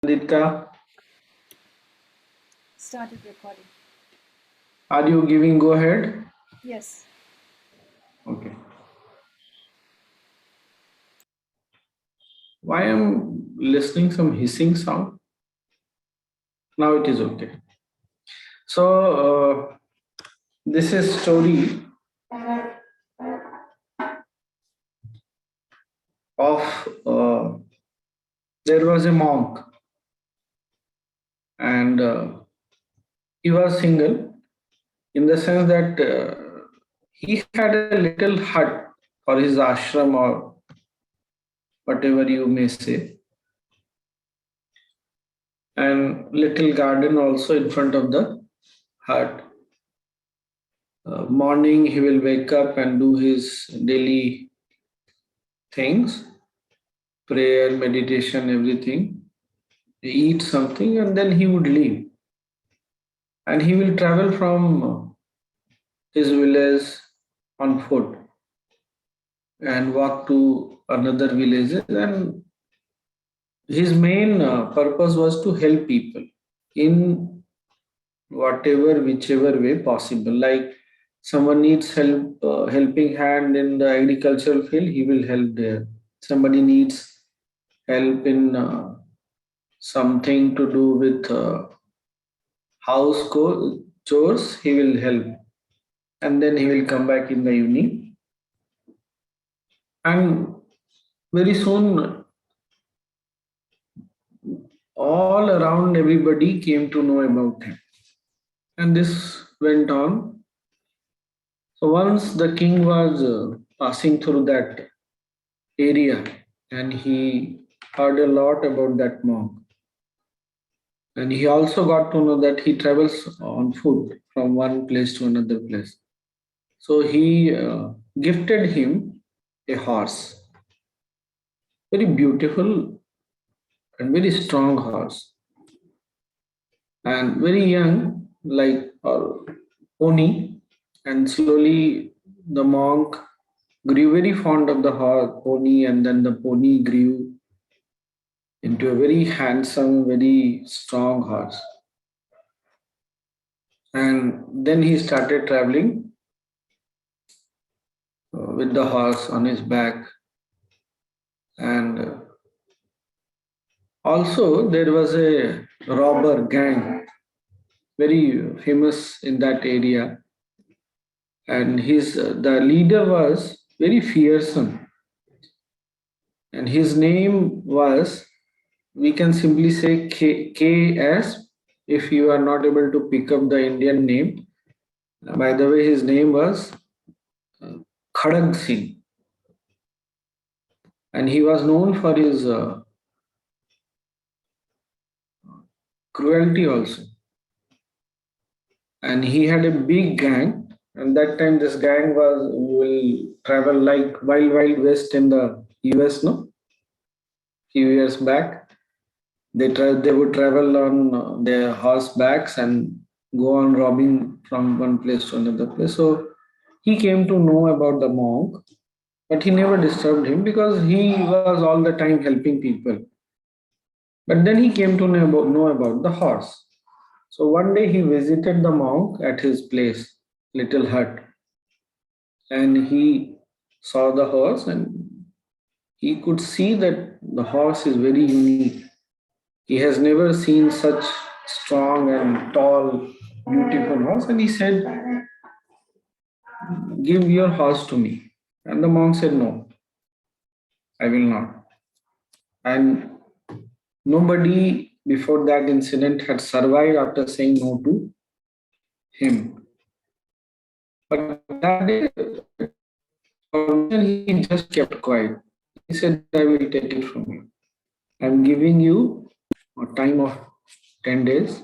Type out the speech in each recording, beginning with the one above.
Nandita, Started recording. are you giving go ahead? Yes. Okay. Why am listening some hissing sound? Now it is okay. So this is story of there was a monk and he was single in the sense that he had a little hut for his ashram or whatever you may say, and little garden also in front of the hut. Morning he will wake up and do his daily things, prayer, meditation, everything, eat something, and then he would leave. And he will travel from his village on foot and walk to another villages. And his main purpose was to help people in whatever, whichever way possible. Like someone needs help, helping hand in the agricultural field, he will help there. Somebody needs help in something to do with chores, he will help. And then he will come back in the evening. And very soon, all around everybody came to know about him. And this went on. So once the king was passing through that area and he heard a lot about that monk. And he also got to know that he travels on foot from one place to another place. So he gifted him a horse, very beautiful and very strong horse, and very young, like pony. And slowly the monk grew very fond of the horse, pony, and then the pony grew into a very handsome, very strong horse. And then he started traveling with the horse on his back. And also, there was a robber gang, very famous in that area, and his the leader was very fearsome, and his name was, we can simply say KS if you are not able to pick up the Indian name. By the way, his name was uh, Khadag Singh, and he was known for his cruelty also. And he had a big gang. And that time, this gang will travel like Wild West in the US. No, few years back, they would travel on their horsebacks and go on robbing from one place to another place. So he came to know about the monk, but he never disturbed him because he was all the time helping people. But then he came to know about the horse. So one day he visited the monk at his place, little hut, and he saw the horse and he could see that the horse is very unique. He has never seen such strong and tall, beautiful horse, and he said, "Give your horse to me." And the monk said, "No, I will not." And nobody before that incident had survived after saying no to him. But that day, he just kept quiet. He said, "I will take it from you. I'm giving you a time of 10 days.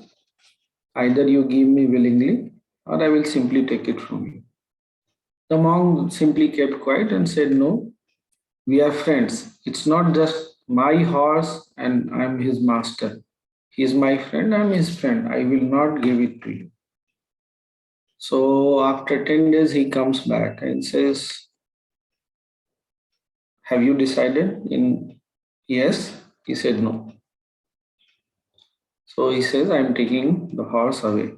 Either you give me willingly or I will simply take it from you." The monk simply kept quiet and said, "No, we are friends. It's not just my horse and I'm his master. He is my friend, I'm his friend. I will not give it to you." So after 10 days, he comes back and says, "Have you decided?" In yes, he said no. So he says, I'm taking the horse away.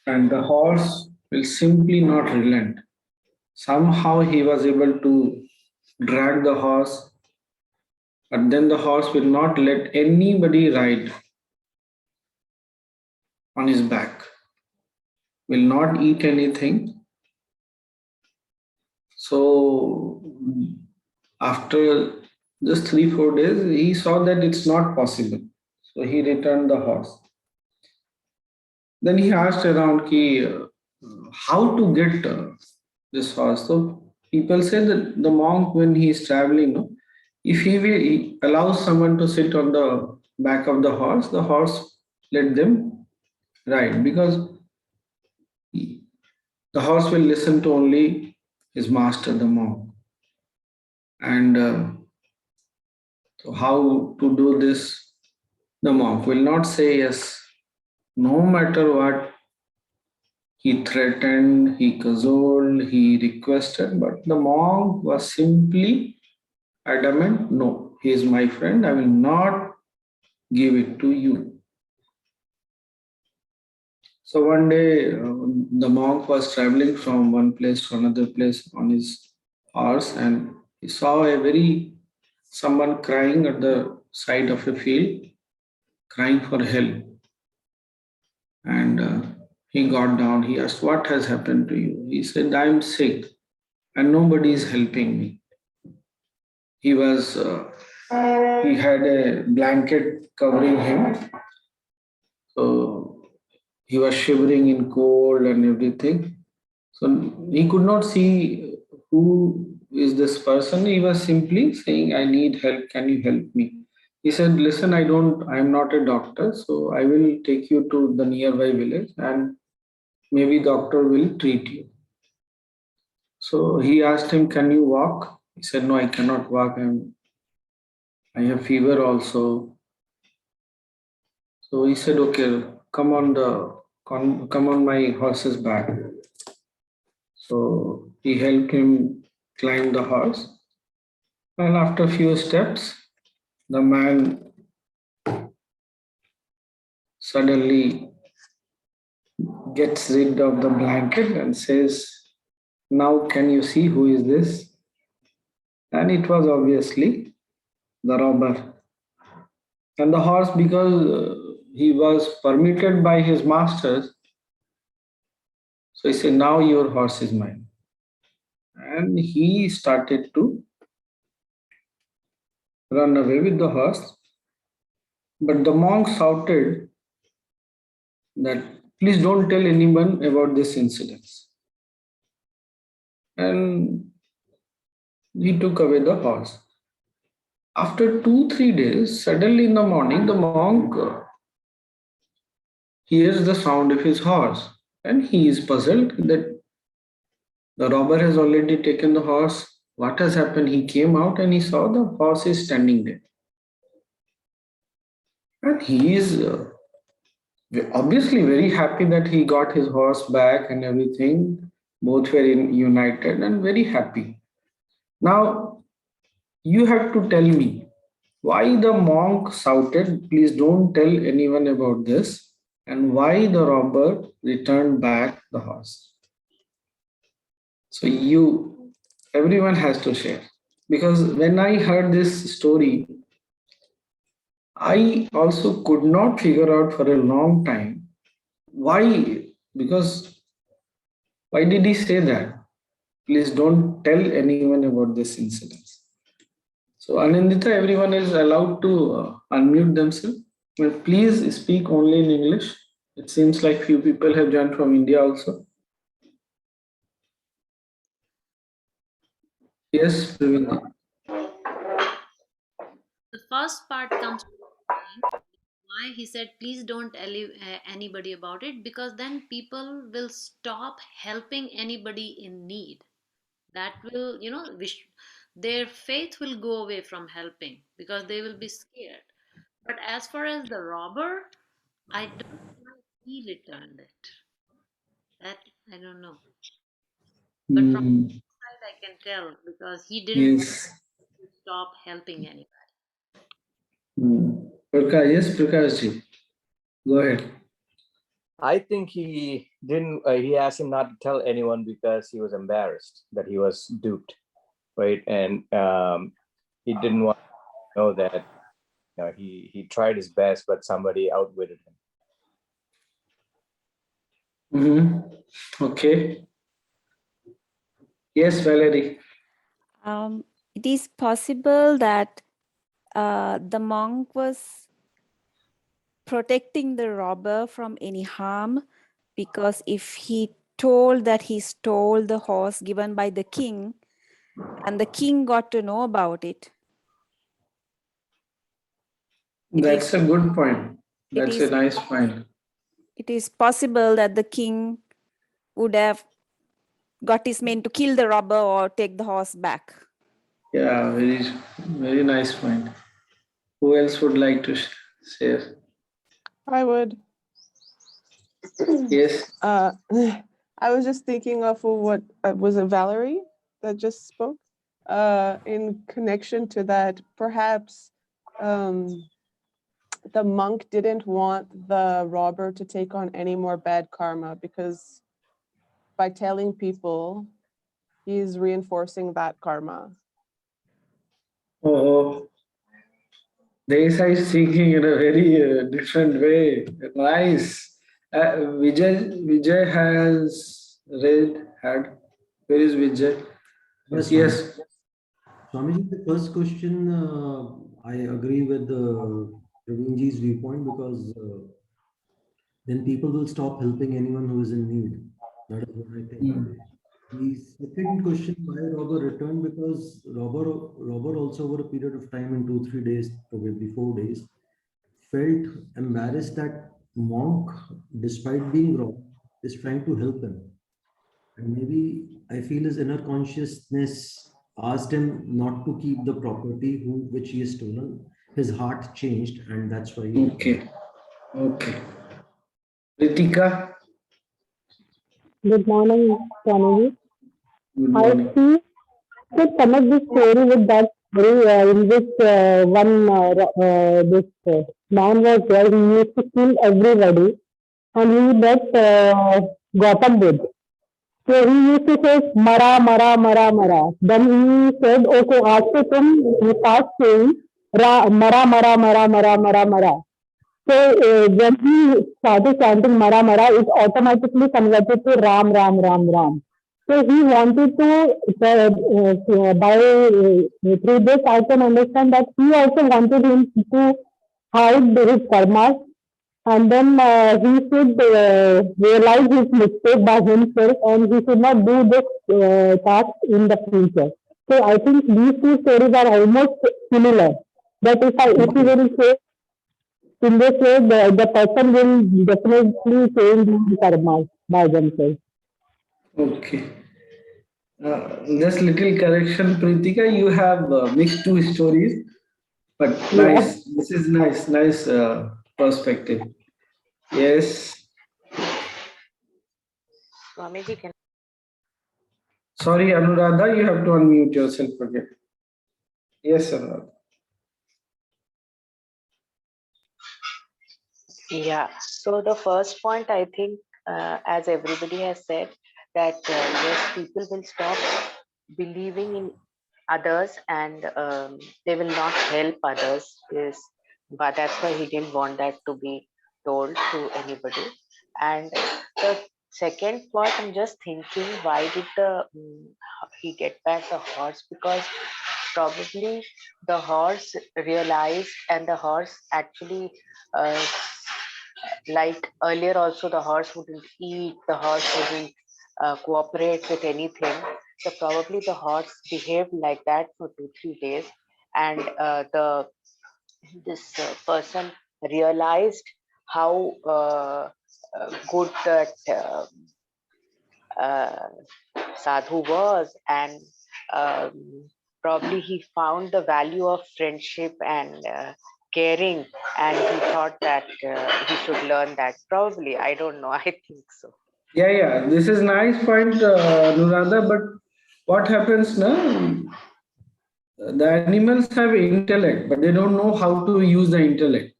And the horse will simply not relent. Somehow he was able to drag the horse, but then the horse will not let anybody ride on his back, will not eat anything. So after just 3 4 days, he saw that it's not possible. So he returned the horse. Then he asked around ki, how to get this horse. So people say that the monk, when he is traveling, no, if he will he allows someone to sit on the back of the horse let them ride because the horse will listen to only his master, the monk. And so how to do this? The monk will not say yes, no matter what. He threatened, he cajoled, he requested, but the monk was simply adamant, no, he is my friend, I will not give it to you. So one day, the monk was traveling from one place to another place on his horse, and he saw a very someone crying at the side of a field, crying for help. And he got down. He asked, "What has happened to you?" He said, "I'm sick, and nobody is helping me." He was he had a blanket covering him, so he was shivering in cold and everything. So he could not see who is this person. He was simply saying, "I need help. Can you help me?" He said, "Listen, I'm not a doctor, so I will take you to the nearby village and maybe doctor will treat you." So he asked him, "Can you walk?" He said, "No, I cannot walk. I have fever also." So he said, "Okay, come on my horse's back." So he helped him climb the horse, and after a few steps, the man suddenly gets rid of the blanket and says, "Now can you see who is this?" And it was obviously the robber. And the horse, because he was permitted by his masters, so he said, "Now your horse is mine." And he started to run away with the horse. But the monk shouted that, "Please don't tell anyone about this incident." And he took away the horse. After 2 3 days, suddenly in the morning, the monk hears the sound of his horse. And he is puzzled that the robber has already taken the horse. What has happened? He came out and he saw the horse is standing there. And he is obviously very happy that he got his horse back and everything. Both were united and very happy. Now, you have to tell me why the monk shouted, "Please don't tell anyone about this," and why the robber returned back the horse. So, everyone has to share. Because when I heard this story, I also could not figure out for a long time why. Because why did he say that? Please don't tell anyone about this incident. So, Anindita, everyone is allowed to unmute themselves. Well, please speak only in English. It seems like few people have joined from India also. Yes, Praveena. The first part comes to mind why he said, please don't tell anybody about it, because then people will stop helping anybody in need. That will, their faith will go away from helping because they will be scared. But as far as the robber, I don't know why he returned it. That I don't know. But from Hmm. side, I can tell because he didn't want Yes. to stop helping anybody. Hmm. Prakash, yes, Prakash ji. Go ahead. I think he didn't. He asked him not to tell anyone because he was embarrassed that he was duped, right? And he didn't want to know that. He tried his best, but somebody outwitted him. Okay. Yes, Valerie. It is possible that the monk was protecting the robber from any harm, because if he told that he stole the horse given by the king and the king got to know about it, That's a good point. it That's a is nice point. it is possible that the king would have got his men to kill the robber or take the horse back. Yeah, very nice point. Who else would like to share? I would. Yes. I was just thinking of what was it, Valerie that just spoke? In connection to that, perhaps the monk didn't want the robber to take on any more bad karma, because by telling people, he's reinforcing that karma. Oh, Desai is thinking in a very different way. Nice. Vijay has had. Where is Vijay? Yes, Yes. Swamiji, the first question, I agree with Praveenji's viewpoint, because then people will stop helping anyone who is in need. That is what I think. The second question, why robber returned? Because robber also over a period of time, in 2-3 days, probably 4 days, felt embarrassed that monk, despite being robbed, is trying to help him. And maybe I feel his inner consciousness asked him not to keep the property which he has stolen. His heart changed, and that's why he returned. Okay. Okay. Ritika, Good morning, Swamiji. good I morning. see to connect this story with that story in which this man was there. He used to kill everybody, and he met Gautam Buddha. So he used to say "Mara, Mara, Mara, Mara." Then he said, "Okay, आज से तुम you start saying Mara, Mara, Mara, Mara, Mara, Mara." So when he started chanting Mara Mara, it automatically converted to Ram Ram Ram Ram. So he wanted to, through this I can understand that he also wanted him to hide his karmas, and then he should realize his mistake by himself, and he should not do this task in the future. So I think these two stories are almost similar. That if he will say in this way, the person will definitely change the karma by themselves. Okay. Just little correction, Pritika. You have mixed two stories, but Yeah. nice. This is nice. Nice perspective. Yes. Swamiji, can Sorry, Anuradha, you have to unmute yourself again. Yes, Anuradha. yeah. So the first point, I think, as everybody has said, that yes, people will stop believing in others, and they will not help others. Is but that's why he didn't want that to be told to anybody. And the second point, I'm just thinking, why did he get back the horse? Because probably the horse realized, and the horse actually uh, like earlier also, the horse wouldn't eat, the horse wouldn't cooperate with anything. So probably the horse behaved like that for 2-3 days, and the this person realized how good that uh, sadhu was, and um, probably he found the value of friendship and caring, and he thought that he should learn that. Probably, I don't know. I think so. Yeah. This is nice point, Anuradha. But what happens now? The animals have intellect, but they don't know how to use the intellect.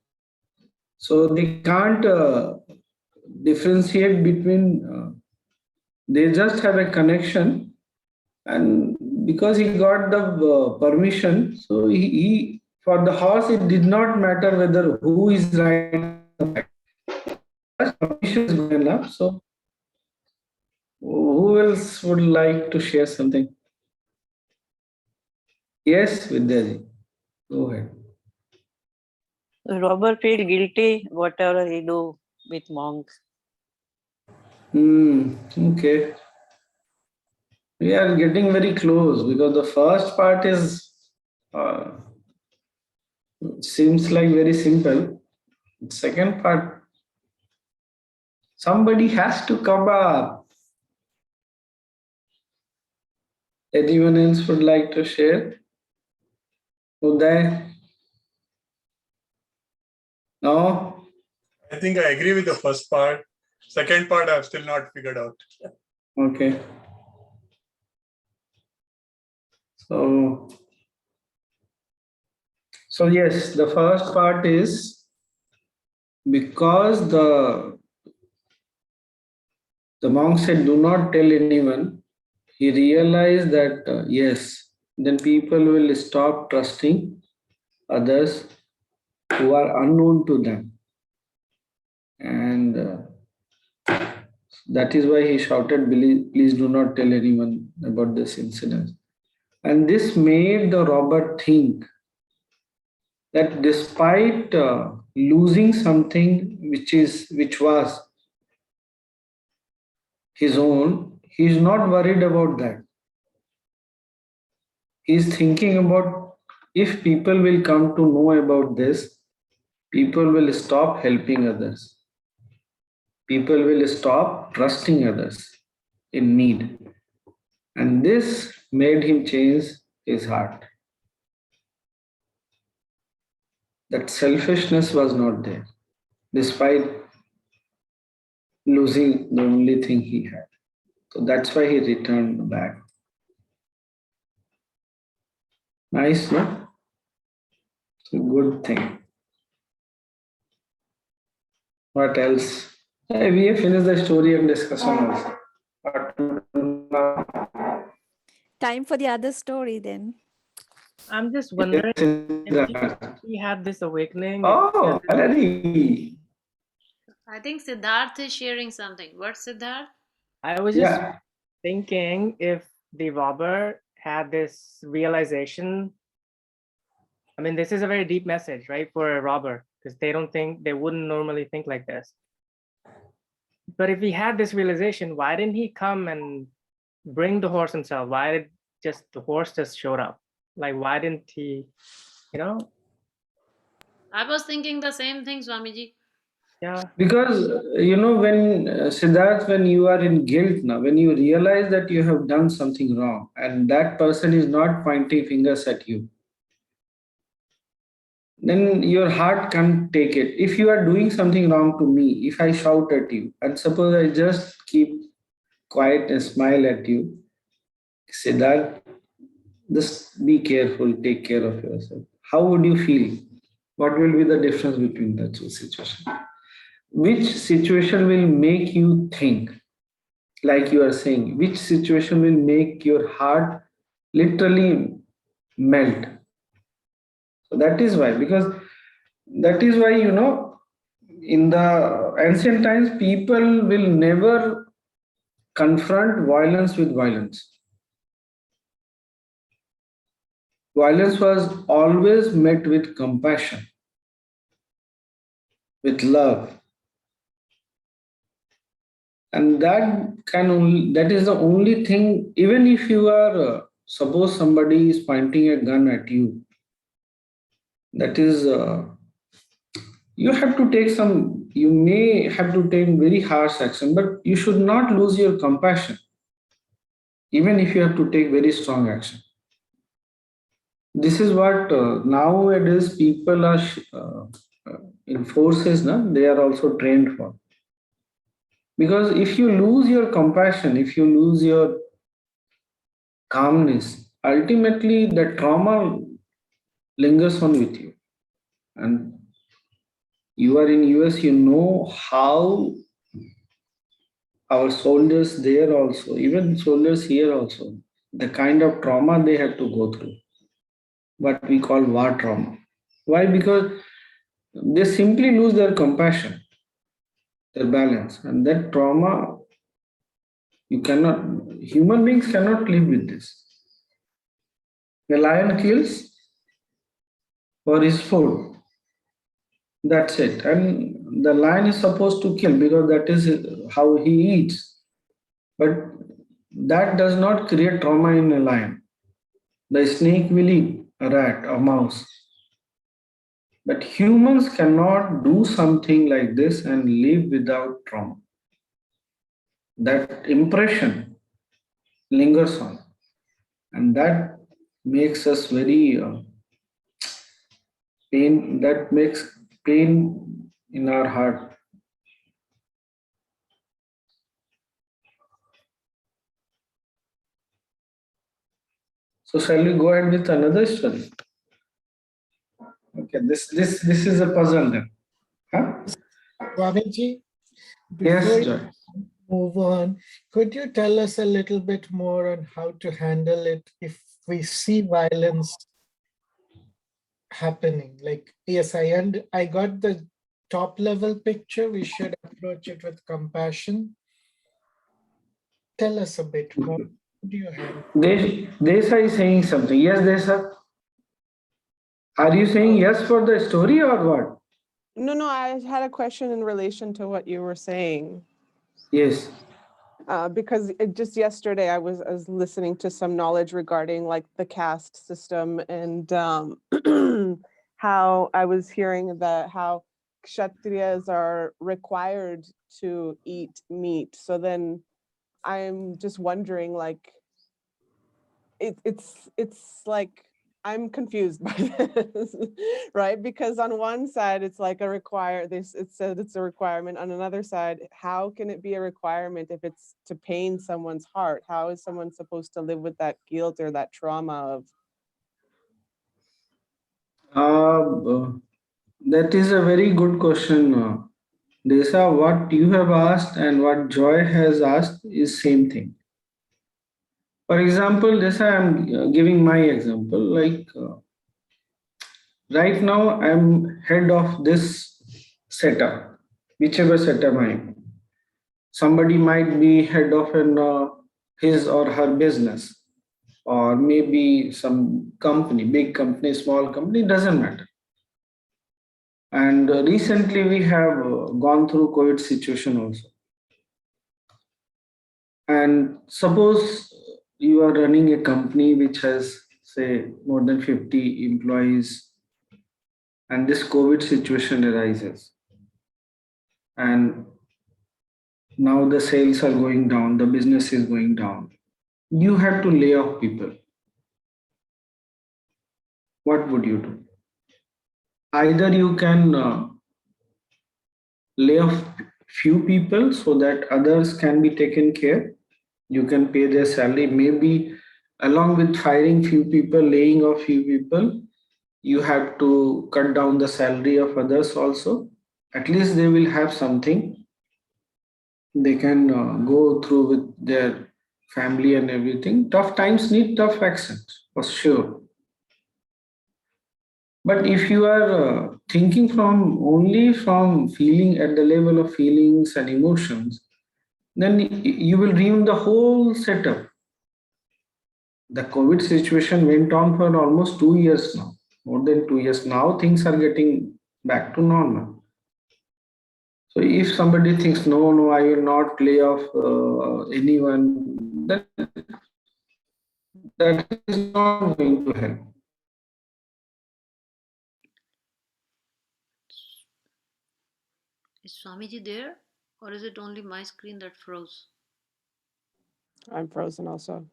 So they can't differentiate between, they just have a connection. And because he got the permission, so he for the horse, it did not matter whether who is right or right. Just permission is good enough. So who else would like to share something? Yes, Vidyaji, go ahead. Robber feel guilty whatever he do with monks. Okay. We are getting very close because the first part is uh, seems like very simple. Second part, somebody has to come up. Anyone else would like to share? Uday? No? I think I agree with the first part. Second part, I've still not figured out. Okay. So yes, the first part is because the monk said, "Do not tell anyone." He realized that yes, then people will stop trusting others who are unknown to them, and that is why he shouted, "Please do not tell anyone about this incident." And this made the robber think that despite losing something which was his own, he is not worried about that. He is thinking about, if people will come to know about this, people will stop helping others. People will stop trusting others in need. And this made him change his heart. That selfishness was not there, despite losing the only thing he had. So that's why he returned back. Nice, no? It's a good thing. What else? We have finished the story and discussion also. Time for the other story then. I'm just wondering if he had this awakening. Oh, Valerie. I think Siddharth is sharing something. What, Siddharth? I was just thinking if the robber had this realization. I mean, this is a very deep message, right, for a robber, because they wouldn't normally think like this. But if he had this realization, why didn't he come and bring the horse himself? Why did the horse just showed up? Like, why didn't he, I was thinking the same thing, Swamiji. Yeah. Because, when Siddharth, when you are in guilt now, when you realize that you have done something wrong and that person is not pointing fingers at you, then your heart can't take it. If you are doing something wrong to me, if I shout at you, and suppose I just keep quiet and smile at you, Siddharth, just be careful, take care of yourself. How would you feel? What will be the difference between the two situations? Which situation will make you think, like you are saying, which situation will make your heart literally melt? So that is why, in the ancient times, people will never confront violence with violence. Violence was always met with compassion, with love. And that is the only thing, even if you are, suppose somebody is pointing a gun at you, that is, you may have to take very harsh action, but you should not lose your compassion, even if you have to take very strong action. This is what nowadays people are in forces, they are also trained for. Because if you lose your compassion, if you lose your calmness, ultimately the trauma lingers on with you. And You are in US, you know how our soldiers there also, even soldiers here also, the kind of trauma they have to go through, what we call war trauma. Why? Because they simply lose their compassion, their balance, and that trauma, you cannot, human beings cannot live with this. The lion kills for his food. That's it. And the lion is supposed to kill because that is how he eats. But that does not create trauma in a lion. The snake will eat a rat or mouse. But humans cannot do something like this and live without trauma. That impression lingers on. And that makes us very that makes pain in our heart. So shall we go ahead with another story? Okay, this is a puzzle then. Huh? Swamiji, Yes, before you Joy. move on, could you tell us a little bit more on how to handle it if we see violence happening? Like, yes, I got the top level picture. We should approach it with compassion. Tell us a bit more. How do you handle? Desa is saying something. Yes, Desa. Are you saying yes for the story or what? No, I had a question in relation to what you were saying. Yes. Because just yesterday I was listening to some knowledge regarding like the caste system and how I was hearing that how kshatriyas are required to eat meat. So then I'm just wondering, like, it's like I'm confused by this, right? Because on one side it's like it said it's a requirement. On another side, how can it be a requirement if it's to pain someone's heart? How is someone supposed to live with that guilt or that trauma of? That is a very good question, Desa. What you have asked and what Joy has asked is same thing. For example, Desa, I'm giving my example. Like right now, I'm head of this setup, whichever setup I'm. Somebody might be head of his or her business, or maybe some company, big company, small company, doesn't matter. And recently we have gone through COVID situation also. And suppose you are running a company which has, say, more than 50 employees, and this COVID situation arises. And now the sales are going down, the business is going down. You have to lay off people. What would you do? Either you can lay off few people so that others can be taken care. You can pay their salary. Maybe along with firing few people, laying off few people, you have to cut down the salary of others also. At least they will have something. They can go through with their family and everything. Tough times need tough actions for sure. But if you are thinking from only from feeling at the level of feelings and emotions, then you will ruin the whole setup. The COVID situation went on for almost 2 years now, more than 2 years. Now things are getting back to normal. So if somebody thinks, no, I will not lay off anyone, then that is not going to help. Is Swamiji there, or is it only my screen that froze? I'm frozen also.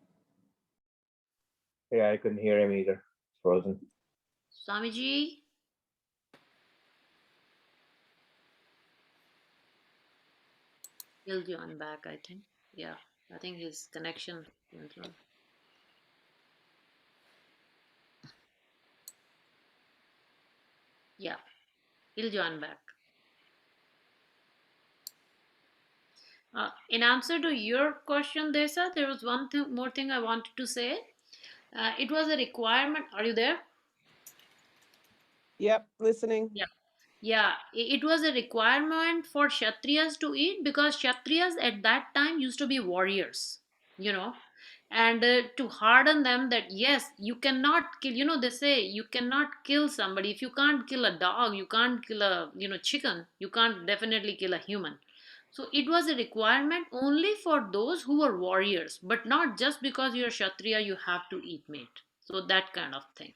Yeah, I couldn't hear him either. It's frozen. Swamiji? He'll join back, I think. Yeah, I think his connection went wrong. Yeah, he'll join back. In answer to your question, Desa, there was one more thing I wanted to say. It was a requirement. Are you there? Yep, listening. Yeah. Yeah, it was a requirement for Kshatriyas to eat because Kshatriyas at that time used to be warriors, you know, and to harden them that yes, you cannot kill, they say you cannot kill somebody. If you can't kill a dog, you can't kill a, chicken, you can't definitely kill a human. So it was a requirement only for those who were warriors, but not just because you're Kshatriya, you have to eat meat. So that kind of thing.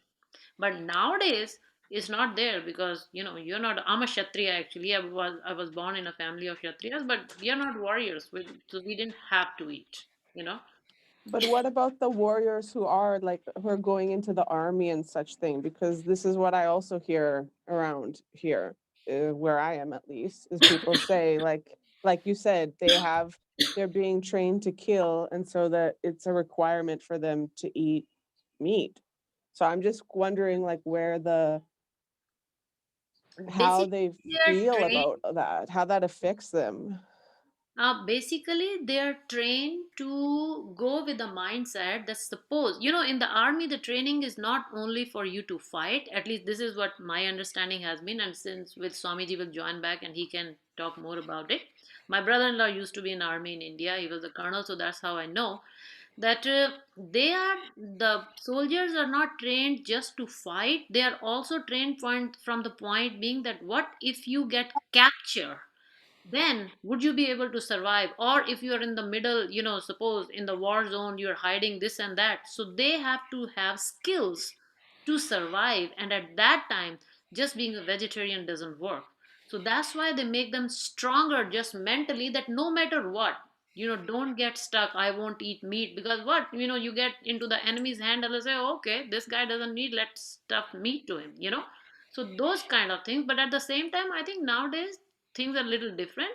But nowadays it's not there because you're not. I'm a Kshatriya actually. I was born in a family of Kshatriyas, but we are not warriors, so we didn't have to eat. You know. But what about the warriors who are like who are going into the army and such thing? Because this is what I also hear around here, where I am at least, is people say like you said, they're being trained to kill, and so that it's a requirement for them to eat meat. So I'm just wondering like how Basically, they they are feel trained. about that, how that affects them. Basically, they are trained to go with the mindset that suppose, in the army, the training is not only for you to fight. At least this is what my understanding has been. And since with Swamiji will join back and he can talk more about it. My brother-in-law used to be in army in India. He was a colonel, so that's how I know that the soldiers are not trained just to fight. They are also trained from the point being that what if you get captured, then would you be able to survive? Or if you are in the middle, suppose in the war zone, you're hiding this and that, so they have to have skills to survive. And at that time, just being a vegetarian doesn't work. So that's why they make them stronger just mentally, that no matter what, don't get stuck. I won't eat meat because what, you get into the enemy's hand and they say, okay, this guy doesn't need, let's stuff meat to him. So those kind of things. But at the same time, I think nowadays things are a little different.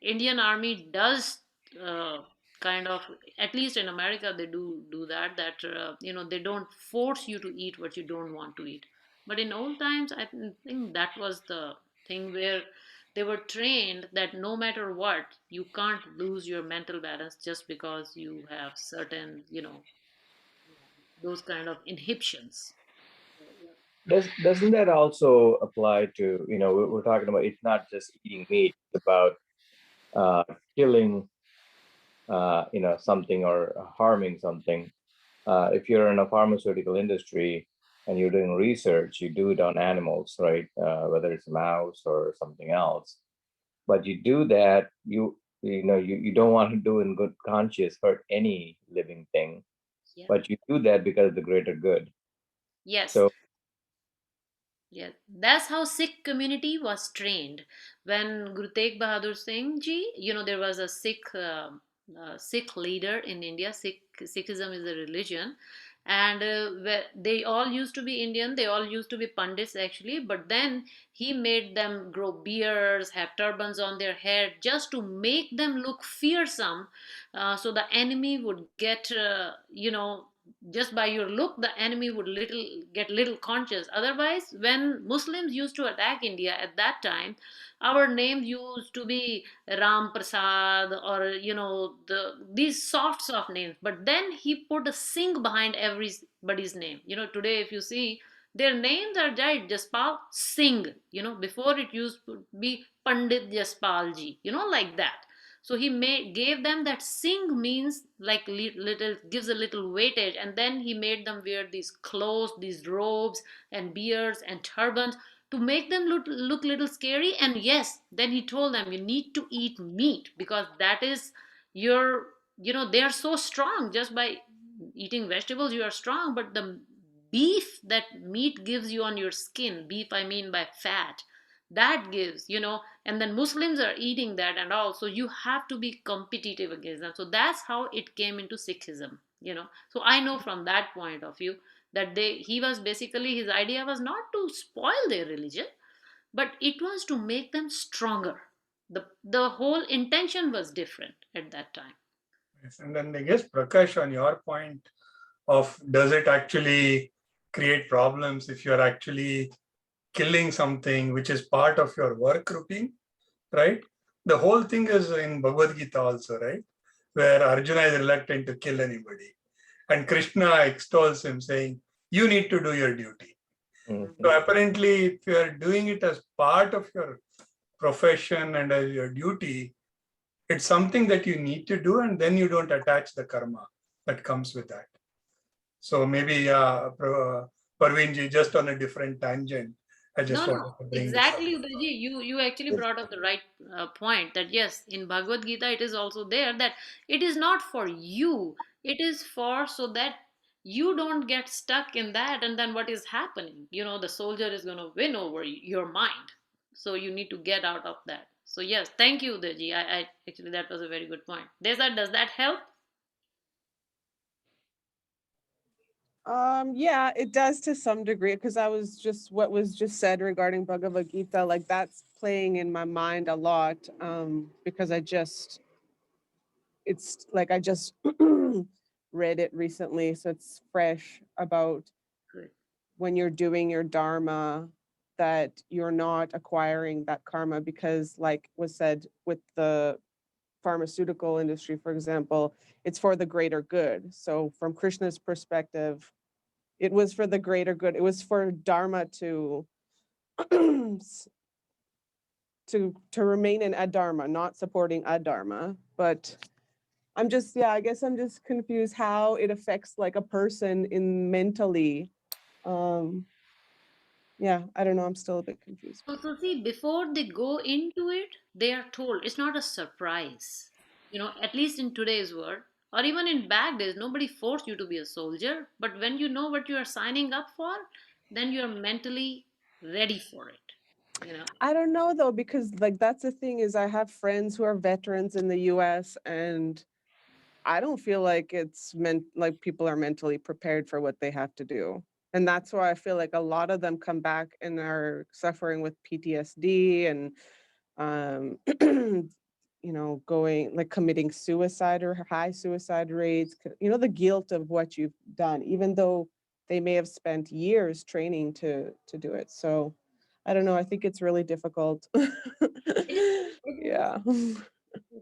Indian army does uh, kind of, at least in America, they do that they don't force you to eat what you don't want to eat. But in old times, I think that was the thing where they were trained that no matter what, you can't lose your mental balance just because you have certain, those kind of inhibitions. So, yeah. Doesn't that also apply to, we're talking about it's not just eating meat, it's about killing, something or harming something. If you're in a pharmaceutical industry and you're doing research, you do it on animals, right? Whether it's a mouse or something else. But you do that, you don't want to do in good conscience hurt any living thing, Yeah. but you do that because of the greater good. Yes. So Yeah, that's how Sikh community was trained. When Guru Tegh Bahadur Singh Ji, there was a Sikh leader in India. Sikhism is a religion, and they all used to be Indian. They all used to be pandits actually. But then he made them grow beards, have turbans on their head, just to make them look fearsome, so the enemy would get, just by your look the enemy would get little conscious. Otherwise, when Muslims used to attack India at that time, our names used to be Ram Prasad, or these soft names. But then he put a Singh behind everybody's name. Today if you see, their names are Jaspal Singh. Before it used to be Pandit Jaspal Ji, like that. So he gave them that Singh means like little, gives a little weightage, and then he made them wear these clothes, these robes and beards and turbans to make them look little scary. And yes, then he told them you need to eat meat because that is your, they are so strong. Just by eating vegetables you are strong, but the beef that meat gives you on your skin, beef I mean by fat, that gives, and then Muslims are eating that and all, so you have to be competitive against them. So that's how it came into Sikhism. So I know from that point of view that he was basically, his idea was not to spoil their religion, but it was to make them stronger. The whole intention was different at that time. Yes. And then I guess, Prakash, on your point of does it actually create problems if you're actually killing something which is part of your work routine, right? the whole thing is in Bhagavad Gita also, right? Where Arjuna is reluctant to kill anybody. And Krishna extols him saying, you need to do your duty. So apparently, if you are doing it as part of your profession and as your duty, it's something that you need to do, and then you don't attach the karma that comes with that. So maybe Parveenji, just on a different tangent, I just No, wanted to bring this up. exactly, Udaji. You actually brought up the right point that yes, in Bhagavad Gita, it is also there that it is not for you. It is for so that you don't get stuck in that, and then what is happening? The soldier is going to win over your mind. So you need to get out of that. So yes, thank you, Udaji. I actually that was a very good point. Desa, does that help? Yeah, it does to some degree, because what was just said regarding Bhagavad Gita, like that's playing in my mind a lot, because it's like I just read it recently, so it's fresh about Good. when you're doing your dharma, that you're not acquiring that karma, because like was said with the pharmaceutical industry, for example, it's for the greater good. So from Krishna's perspective, it was for the greater good. It was for dharma to to remain in adharma, not supporting adharma. But I guess I'm just confused how it affects like a person in mentally. Yeah, I don't know. I'm still a bit confused. So see, before they go into it, they are told it's not a surprise. At least in today's world, or even in back days, nobody forced you to be a soldier. But when you know what you are signing up for, then you're mentally ready for it. I don't know though, because like that's the thing is I have friends who are veterans in the US, and I don't feel like it's meant like people are mentally prepared for what they have to do. And that's why I feel like a lot of them come back and are suffering with PTSD and going like committing suicide or high suicide rates, the guilt of what you've done, even though they may have spent years training to do it. So I don't know. I think it's really difficult. Yeah.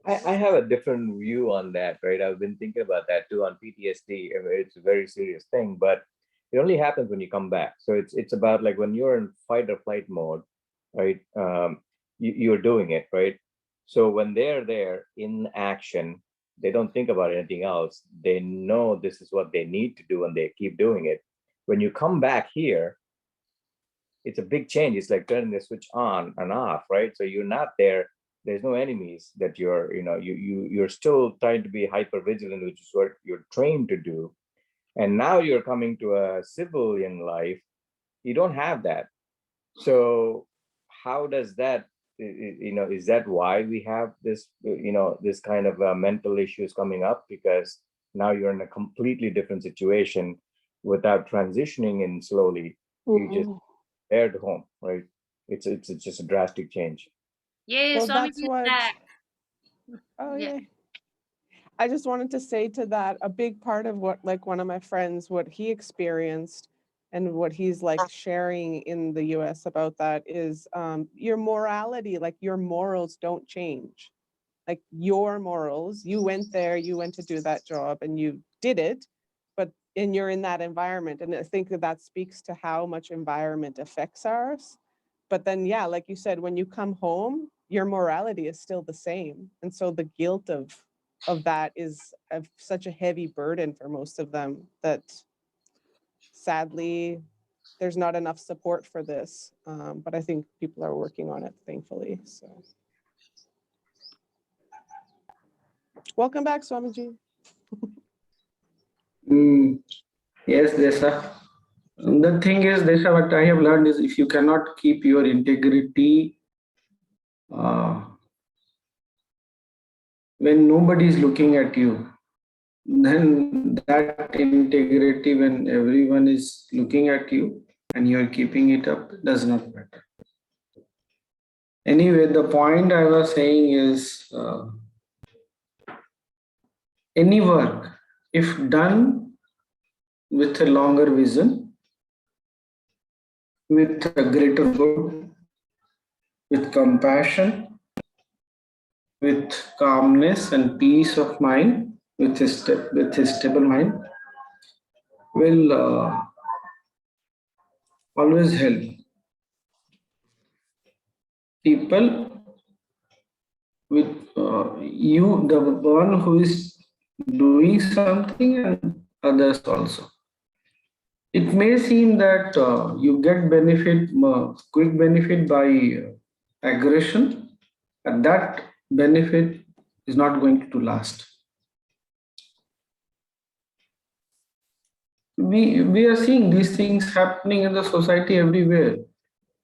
I have a different view on that, right? I've been thinking about that too on PTSD. I mean, it's a very serious thing, but it only happens when you come back. So it's about like when you're in fight or flight mode, right? You're doing it, right? So when they're there in action, they don't think about anything else. They know this is what they need to do and they keep doing it. When you come back here, it's a big change. It's like turning the switch on and off, right? So you're not there. There's no enemies that you're still trying to be hyper vigilant, which is what you're trained to do. And now you're coming to a civilian life. You don't have that. So how does that, is that why we have this, this kind of mental issues coming up? Because now you're in a completely different situation without transitioning in slowly. You just aired home, right? It's just a drastic change. Yay, Well, Swami that's is what. back. Oh Yeah. yeah. I just wanted to say to that, a big part of what like one of my friends, what he experienced and what he's like sharing in the US about that is your morality, like your morals don't change. Like your morals, you went there, you went to do that job and you did it, and you're in that environment. And I think that speaks to how much environment affects ours. But then, yeah, like you said, when you come home, your morality is still the same. And so the guilt of that is such a heavy burden for most of them that sadly there's not enough support for this. But I think people are working on it, thankfully. So welcome back, Swamiji. Yes, Desa. The thing is, Desa, what I have learned is if you cannot keep your integrity when nobody is looking at you, then that integrity, when everyone is looking at you and you are keeping it up, does not matter. Anyway, the point I was saying is any work, if done with a longer vision, with a greater good, with compassion, with calmness and peace of mind, with his stable mind, will always help people with the one who is doing something, and others also. It may seem that you get quick benefit by aggression, and that benefit is not going to last. We are seeing these things happening in the society everywhere.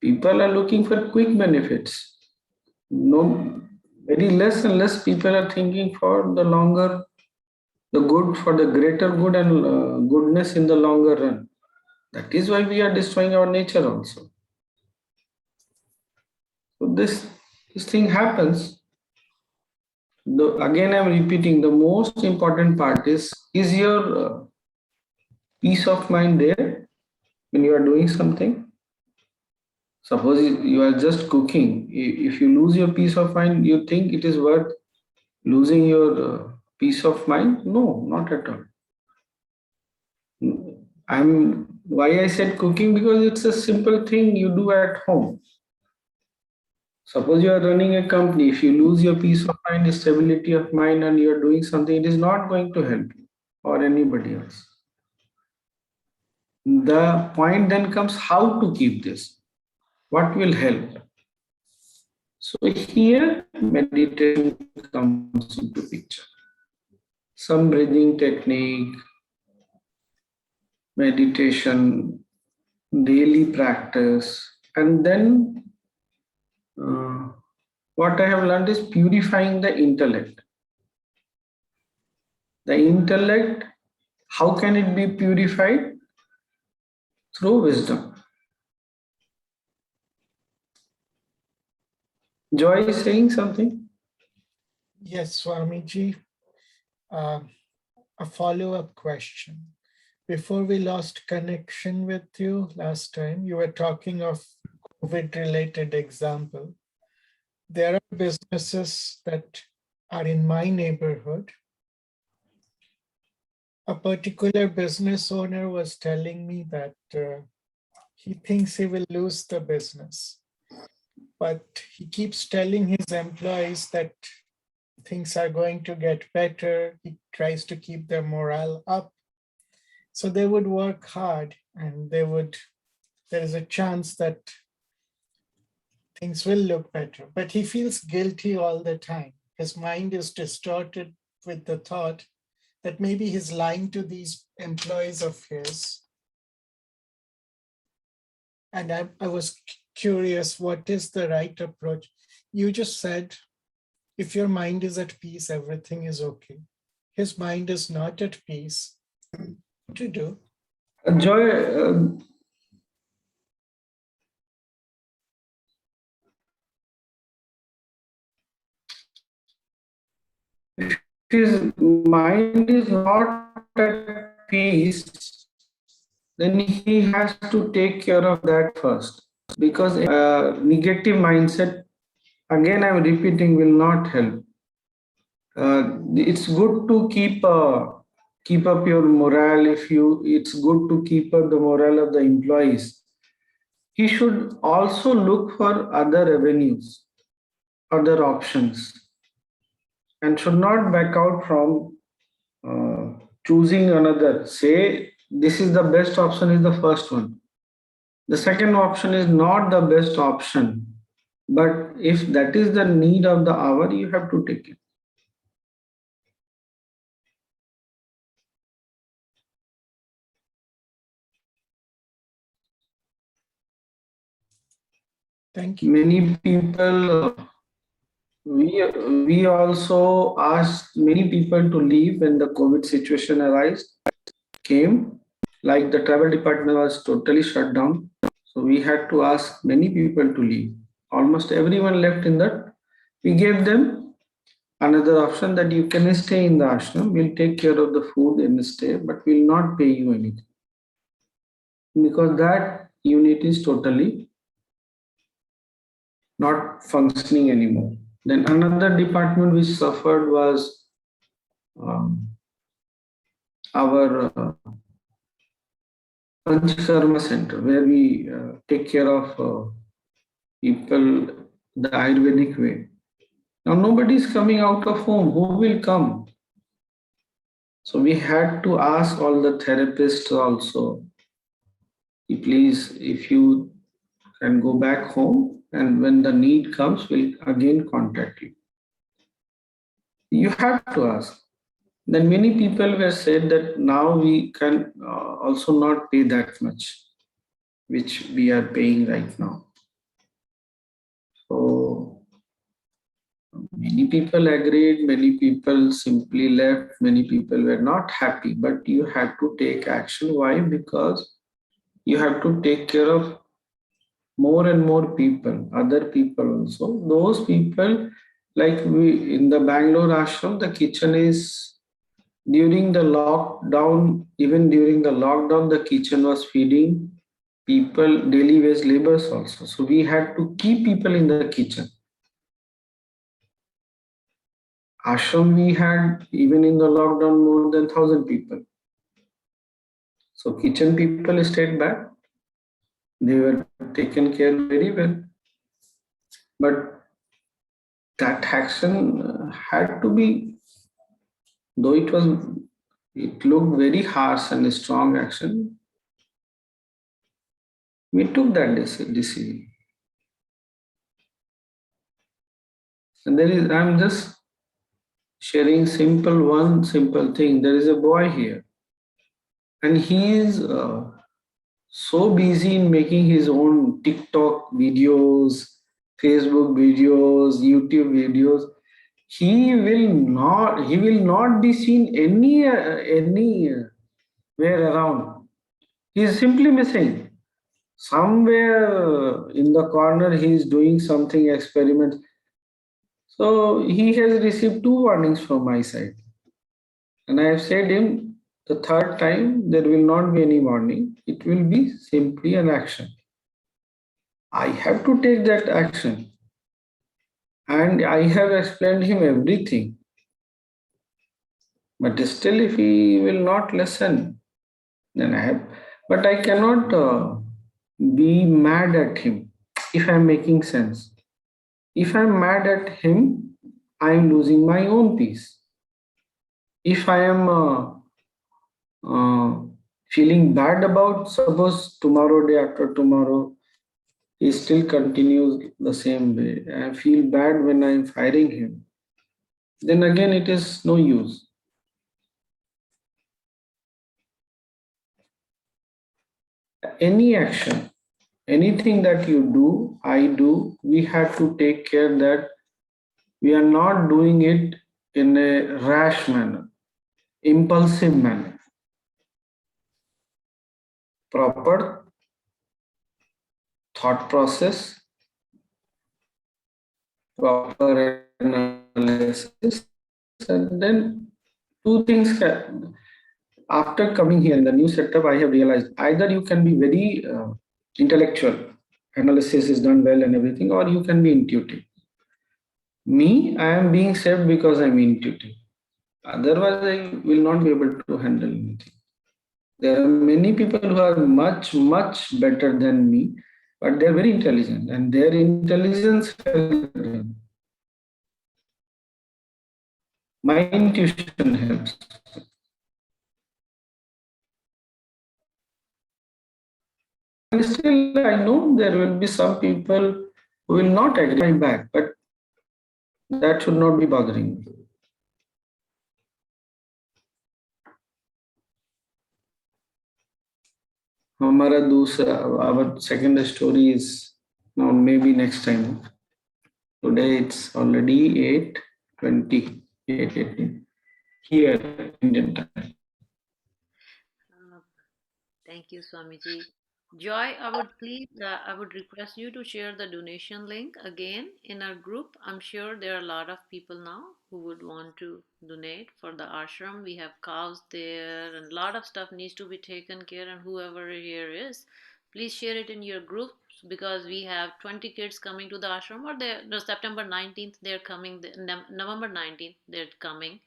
People are looking for quick benefits. No, very less and less people are thinking for the longer, the good, for the greater good and goodness in the longer run. That is why we are destroying our nature also. So this thing happens. Again, I'm repeating, the most important part is your peace of mind there when you are doing something? Suppose you are just cooking. If you lose your peace of mind, you think it is worth losing your peace of mind? No, not at all. Why I said cooking, because it's a simple thing you do at home. Suppose you are running a company, if you lose your peace of mind, stability of mind, and you are doing something, it is not going to help you or anybody else. The point then comes how to keep this. What will help? So here meditation comes into picture. Some breathing technique, meditation, daily practice, and then what I have learned is purifying the intellect. The intellect, how can it be purified? Through wisdom. Joy is saying something? Yes, Swamiji. A follow-up question. Before we lost connection with you last time, you were talking of COVID-related example. There are businesses that are in my neighborhood. A particular business owner was telling me that he thinks he will lose the business, but he keeps telling his employees that things are going to get better. He tries to keep their morale up. So they would work hard, and there is a chance that things will look better. But he feels guilty all the time. His mind is distorted with the thought that maybe he's lying to these employees of his. And I was curious, what is the right approach? You just said, if your mind is at peace, everything is okay. His mind is not at peace. What to do? Joy, if his mind is not at peace, then he has to take care of that first. Because negative mindset, again I'm repeating, will not help. It's good to keep up your morale. It's good to keep up the morale of the employees. He should also look for other avenues, other options, and should not back out from choosing another. Say this is the best option is the first one. The second option is not the best option, but if that is the need of the hour, you have to take it. Thank you. Many people, we also asked many people to leave when the COVID situation came. Like the travel department was totally shut down. So we had to ask many people to leave. Almost everyone left in that. We gave them another option that you can stay in the ashram. We'll take care of the food and stay, but we'll not pay you anything. Because that unit is totally not functioning anymore. Then another department which suffered was our Panchakarma Center, where we take care of people the Ayurvedic way. Now nobody is coming out of home. Who will come? So we had to ask all the therapists also, please, if you can go back home, and when the need comes, we'll again contact you. You have to ask. Then many people were said that now we can also not pay that much, which we are paying right now. So many people agreed, many people simply left, many people were not happy, but you had to take action. Why? Because you have to take care of more and more people, other people also. Those people, like we in the Bangalore ashram, the kitchen is during the lockdown, even during the lockdown, the kitchen was feeding people, daily wage laborers also. So we had to keep people in the kitchen. Ashram we had even in the lockdown more than 1,000 people. So kitchen people stayed back. They were taken care very well. But that action had to be, though it looked very harsh and a strong action, we took that decision. And I'm just sharing one simple thing. There is a boy here, and he is so busy in making his own TikTok videos, Facebook videos, YouTube videos. He will not be seen anywhere around. He is simply missing. Somewhere in the corner, he is doing something experiment. So he has received 2 warnings from my side. And I have said him the third time there will not be any warning. It will be simply an action. I have to take that action. And I have explained him everything. But still, if he will not listen, then but I cannot be mad at him if I'm making sense. If I'm mad at him, I'm losing my own peace. If I am feeling bad about, suppose tomorrow, day after tomorrow, he still continues the same way. I feel bad when I'm firing him. Then again, it is no use. Any action, anything that you do, I do, we have to take care that we are not doing it in a rash manner, impulsive manner. Proper thought process, proper analysis, and then two things. After coming here in the new setup, I have realized either you can be very intellectual, analysis is done well and everything, or you can be intuitive. Me, I am being saved because I'm intuitive. Otherwise, I will not be able to handle anything. There are many people who are much, much better than me, but they're very intelligent, and their intelligence helps them. My intuition helps. And still, I know there will be some people who will not agree my back, but that should not be bothering me. Our second story is now maybe next time. Today it's already 8:20, 8:18 here Indian time. Thank you, Swamiji. Joy, I would request you to share the donation link again in our group. I'm sure there are a lot of people now who would want to donate for the ashram. We have cows there, and a lot of stuff needs to be taken care, and whoever here is. Please share it in your groups, because we have 20 kids coming to the ashram, or no, September 19th they're coming, November 19th they're coming,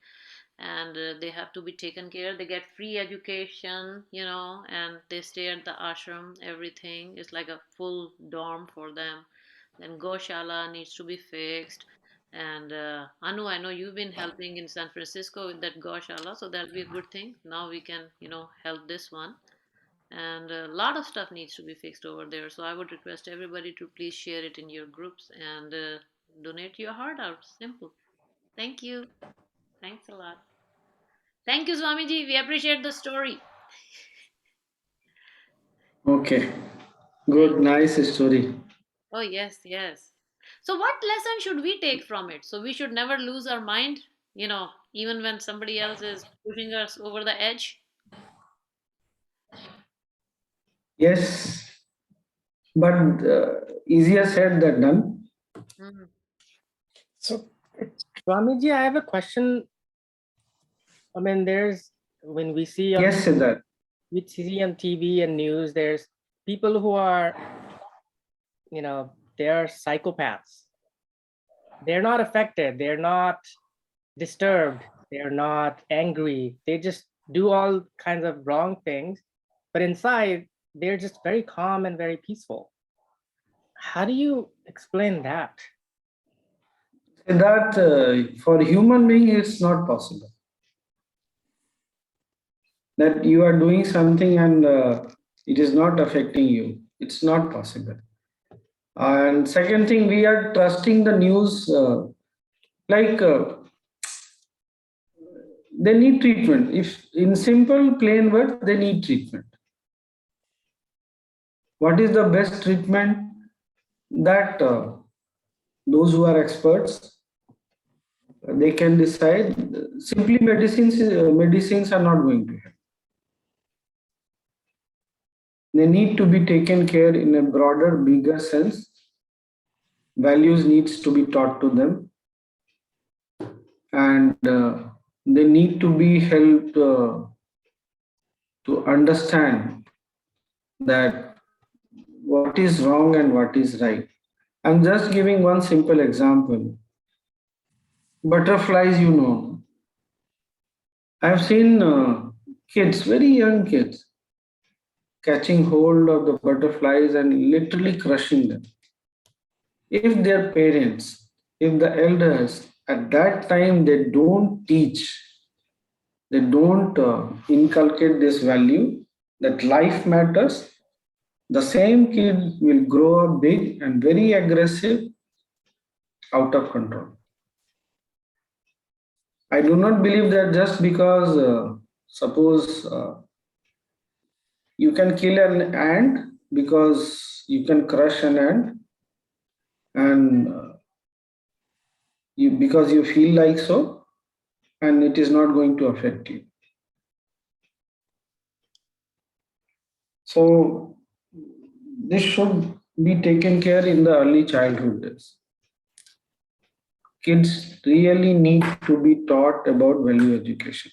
and they have to be taken care. They get free education, and they stay at the ashram. Everything is like a full dorm for them. Then Goshala needs to be fixed. And Anu, I know you've been helping in San Francisco with that Goshala, so that'll be a good thing. Now we can, help this one. And a lot of stuff needs to be fixed over there. So I would request everybody to please share it in your groups and donate your heart out. Simple. Thank you. Thanks a lot. Thank you, Swamiji. We appreciate the story. Okay. Good, nice story. Oh, yes, yes. So, what lesson should we take from it? So, we should never lose our mind, even when somebody else is pushing us over the edge. Yes, but easier said than done. Mhm. So, Swamiji, I have a question. I mean, when we see on, Yes, Siddharth. we see on TV and news, there's people who are, they are psychopaths. They're not affected. They're not disturbed. They're not angry. They just do all kinds of wrong things. But inside, they're just very calm and very peaceful. How do you explain that? Siddharth, for human being, it's not possible. That you are doing something and it is not affecting you. It's not possible. And second thing, we are trusting the news like they need treatment. If in simple, plain words, they need treatment. What is the best treatment? That those who are experts, they can decide. Simply medicines are not going to help. They need to be taken care in a broader, bigger sense. Values needs to be taught to them, and they need to be helped to understand that what is wrong and what is right. I'm just giving one simple example. Butterflies, I've seen kids, very young kids, catching hold of the butterflies and literally crushing them. If their parents, if the elders at that time they don't teach, they don't inculcate this value that life matters, the same kid will grow up big and very aggressive, out of control. I do not believe that just because, suppose you can kill an ant because you can crush an ant, and because you feel like so, and it is not going to affect you. So this should be taken care in the early childhood days. Kids really need to be taught about value education.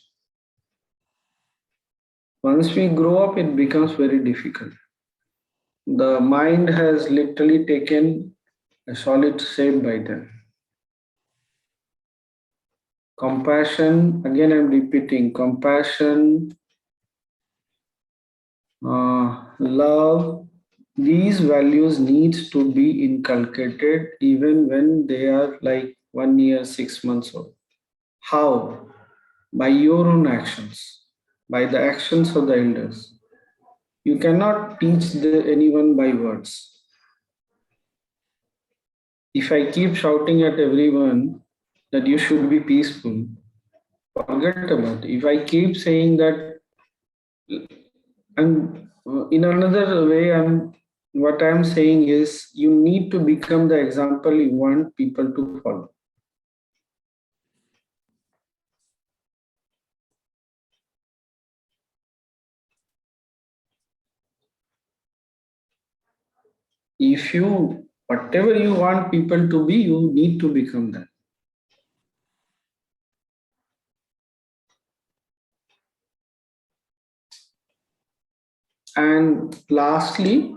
Once we grow up, it becomes very difficult. The mind has literally taken a solid shape by then. Compassion, again I'm repeating, compassion, love, these values needs to be inculcated even when they are like 1 year, 6 months old. How? By your own actions, by the actions of the elders. You cannot teach anyone by words. If I keep shouting at everyone that you should be peaceful, forget about it. If I keep saying that, and in another way, what I'm saying is you need to become the example you want people to follow. If you, whatever you want people to be, you need to become that. And lastly,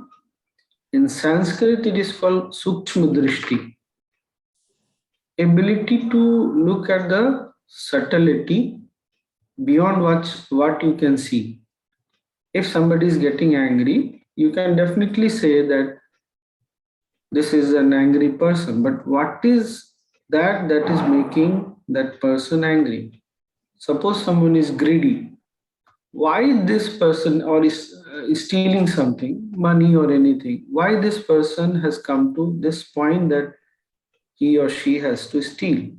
in Sanskrit, it is called Sukshma Drishti, ability to look at the subtlety beyond what you can see. If somebody is getting angry, you can definitely say that this is an angry person, but what is that is making that person angry? Suppose someone is greedy. Why this person or is stealing something, money or anything? Why this person has come to this point that he or she has to steal?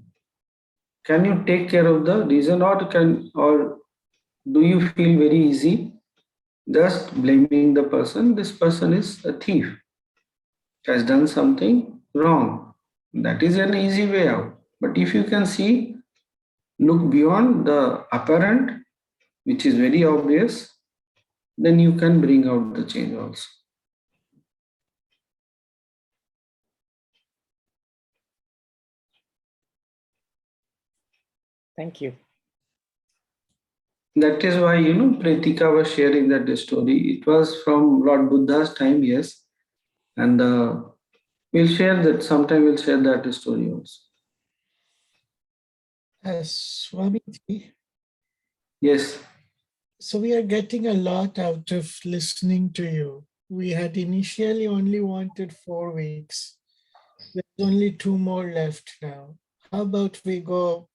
Can you take care of the reason, or do you feel very easy just blaming the person? This person is a thief, has done something wrong. That is an easy way out. But if you can see, look beyond the apparent, which is very obvious, then you can bring out the change also. Thank you. That is why, Pretika was sharing that story. It was from Lord Buddha's time, yes. And we'll share that, sometime we'll share that story also. Swamiji, Yes. so we are getting a lot out of listening to you. We had initially only wanted 4 weeks. There's only 2 more left now. How about we go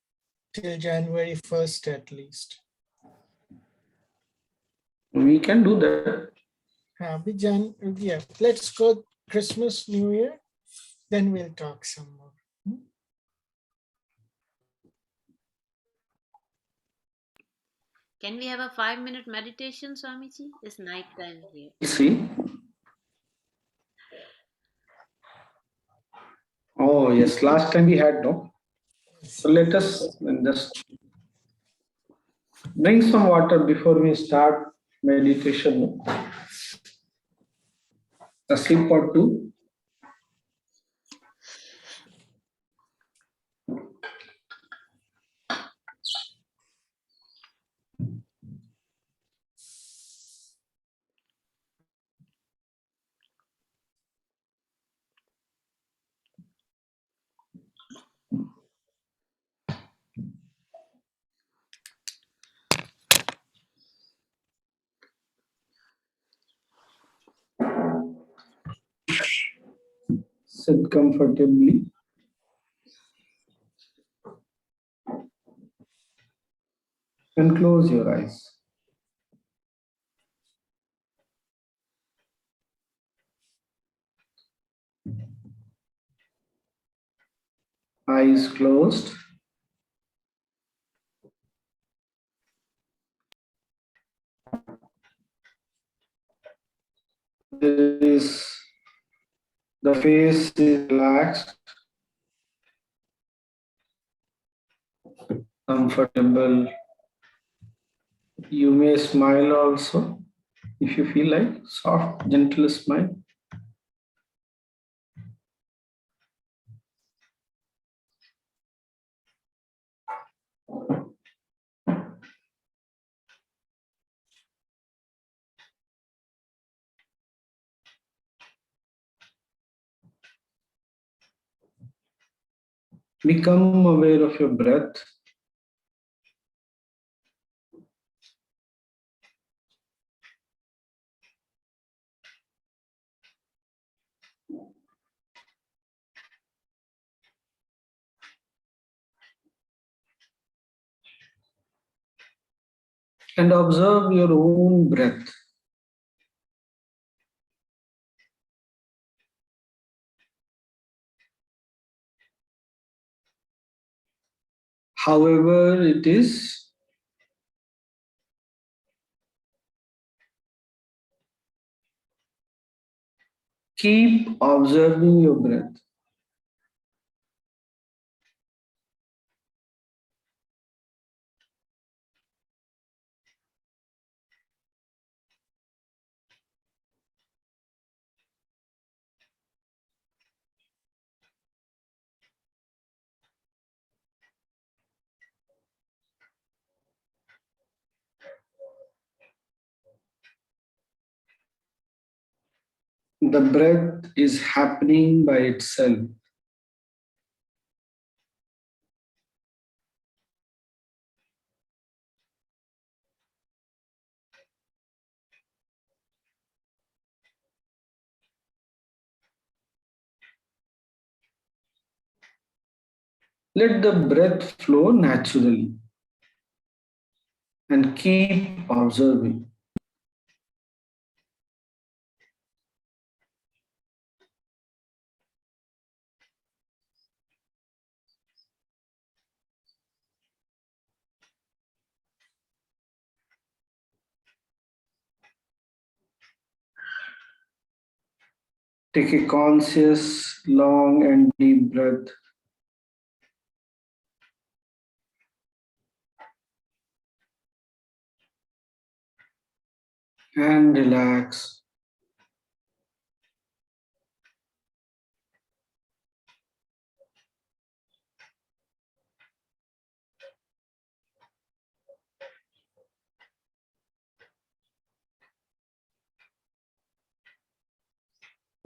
till January 1st at least? We can do that. Yeah, let's go Christmas, New Year, then we'll talk some more. Can we have a 5-minute meditation, Swamiji? It's night time here. See? Oh, yes. Last time we had, no? So let us just drink some water before we start meditation. A sip or two. Sit comfortably. And close your eyes. Eyes closed. There is, the face is relaxed, comfortable. You may smile also if you feel like, soft, gentle smile. Become aware of your breath. And observe your own breath. However it is, keep observing your breath. The breath is happening by itself. Let the breath flow naturally and keep observing. Take a conscious, long, and deep breath. And relax.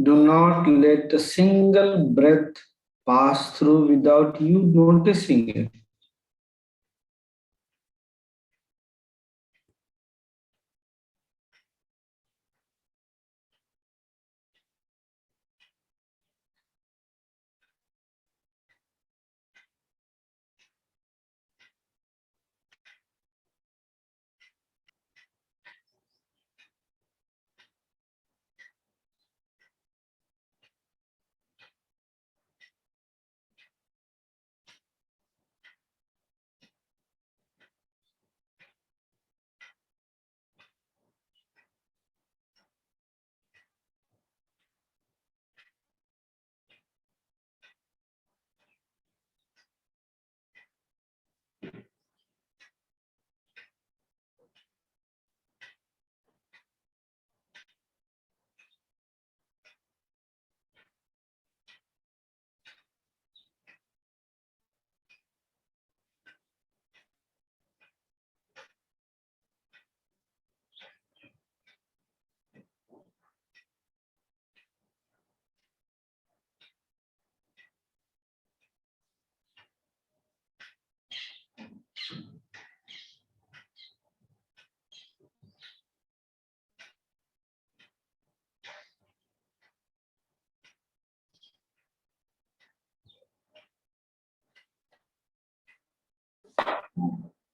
Do not let a single breath pass through without you noticing it.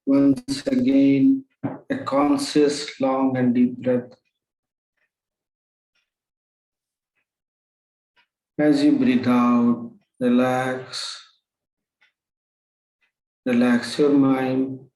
Once again, a conscious, long, and deep breath. As you breathe out, relax. Relax your mind.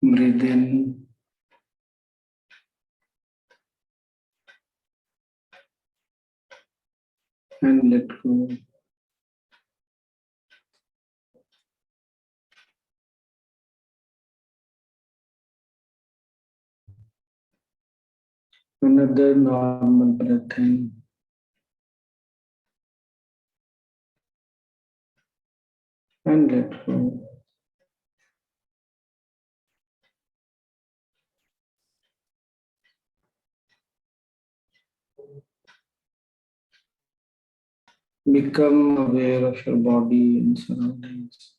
Breathe in. And let go. Another normal breath in. And let go. Become aware of your body and surroundings.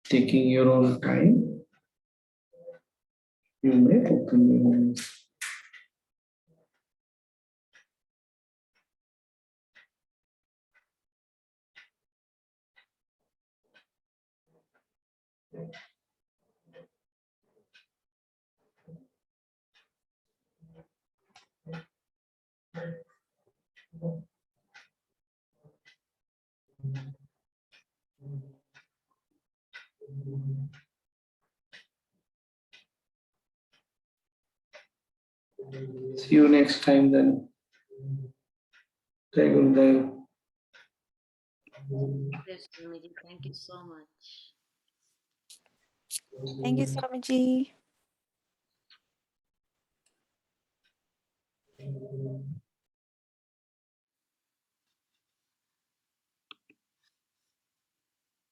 Taking your own time, you may open your eyes. See you next time then. Jai Gurudev. Yes, Swamiji, thank you so much. Thank you, Swamiji.